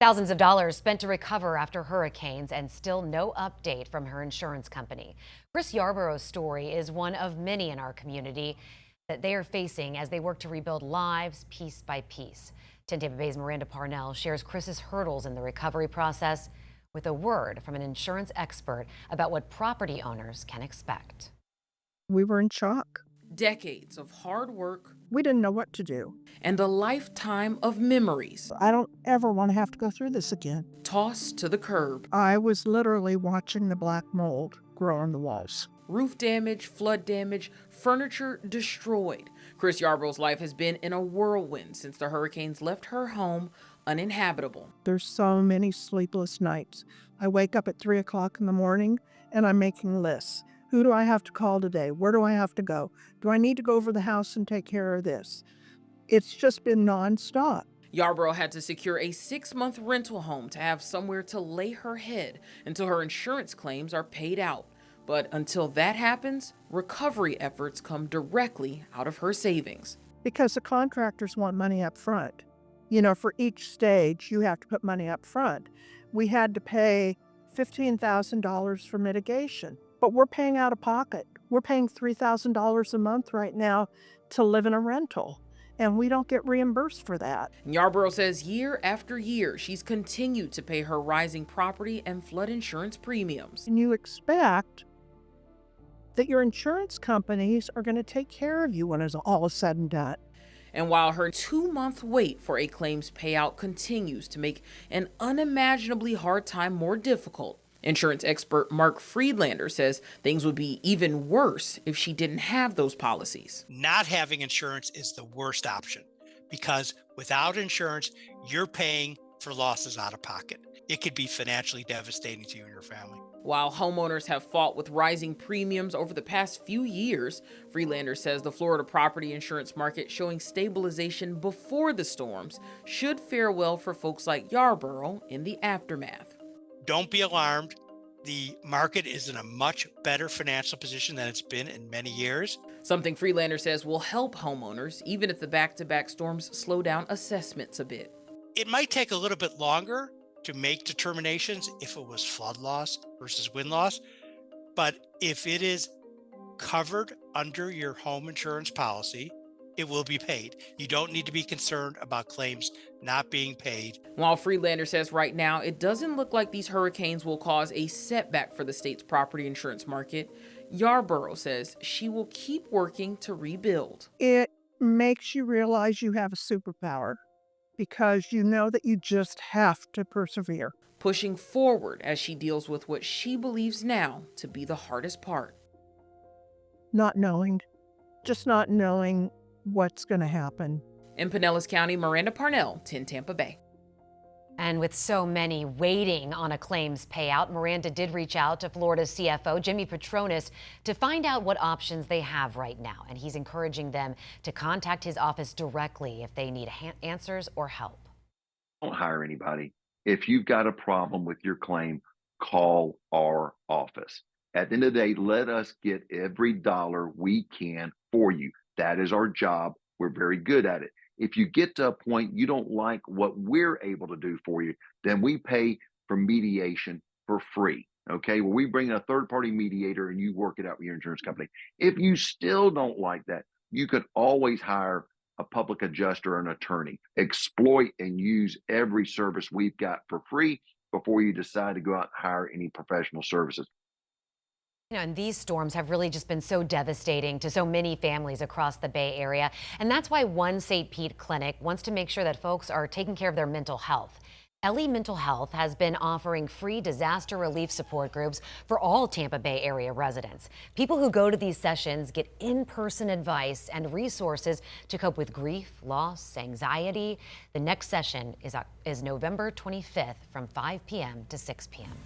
Thousands of dollars spent to recover after hurricanes and still no update from her insurance company. Chris Yarborough's story is one of many in our community that they are facing as they work to rebuild lives piece by piece. 10 Tampa Bay's Miranda Parnell shares Chris's hurdles in the recovery process with a word from an insurance expert about what property owners can expect. We were in shock. Decades of hard work We didn't know what to do. and a lifetime of memories I don't ever want to have to go through this again. tossed to the curb. I was literally watching the black mold grow on the walls. Roof damage, flood damage, furniture destroyed. Chris Yarborough's life has been in a whirlwind since the hurricanes left her home uninhabitable. There's so many sleepless nights. I wake up at 3 o'clock in the morning and I'm making lists. Who do I have to call today? Where do I have to go? Do I need to go over the house and take care of this? It's just been nonstop. Yarborough had to secure a 6-month rental home to have somewhere to lay her head until her insurance claims are paid out. But until that happens, recovery efforts come directly out of her savings. Because the contractors want money up front. You know, for each stage, you have to put money up front. We had to pay $15,000 for mitigation, but we're paying out of pocket. We're paying $3,000 a month right now to live in a rental, and we don't get reimbursed for that. Yarborough says year after year, she's continued to pay her rising property and flood insurance premiums. And you expect that your insurance companies are going to take care of you when it's all is said and done. And while her 2-month wait for a claims payout continues to make an unimaginably hard time more difficult, insurance expert Mark Friedlander says things would be even worse if she didn't have those policies. Not having insurance is the worst option because without insurance, you're paying for losses out of pocket. It could be financially devastating to you and your family. While homeowners have fought with rising premiums over the past few years, Freelander says the Florida property insurance market showing stabilization before the storms should fare well for folks like Yarborough in the aftermath. Don't be alarmed. The market is in a much better financial position than it's been in many years. Something Freelander says will help homeowners even if the back-to-back storms slow down assessments a bit. It might take a little bit longer to make determinations if it was flood loss versus wind loss. But if it is covered under your home insurance policy, it will be paid. You don't need to be concerned about claims not being paid. While Freelander says right now, it doesn't look like these hurricanes will cause a setback for the state's property insurance market, Yarborough says she will keep working to rebuild. It makes you realize you have a superpower because you know that you just have to persevere. Pushing forward as she deals with what she believes now to be the hardest part. Not knowing what's going to happen. In Pinellas County, Miranda Parnell, 10 Tampa Bay. And with so many waiting on a claims payout, Miranda did reach out to Florida's CFO, Jimmy Petronis, to find out what options they have right now. And he's encouraging them to contact his office directly if they need answers or help. Don't hire anybody. If you've got a problem with your claim, call our office. At the end of the day, let us get every dollar we can for you. That is our job. We're very good at it. If you get to a point you don't like what we're able to do for you, then we pay for mediation for free. Okay, well, we bring in a third-party mediator and you work it out with your insurance company. If you still don't like that, you could always hire a public adjuster or an attorney. Exploit and use every service we've got for free before you decide to go out and hire any professional services. You know, and these storms have really just been so devastating to so many families across the Bay Area. And that's why One St. Pete Clinic wants to make sure that folks are taking care of their mental health. Ellie Mental Health has been offering free disaster relief support groups for all Tampa Bay area residents. People who go to these sessions get in-person advice and resources to cope with grief, loss, anxiety. The next session is November 25th from 5 p.m. to 6 p.m.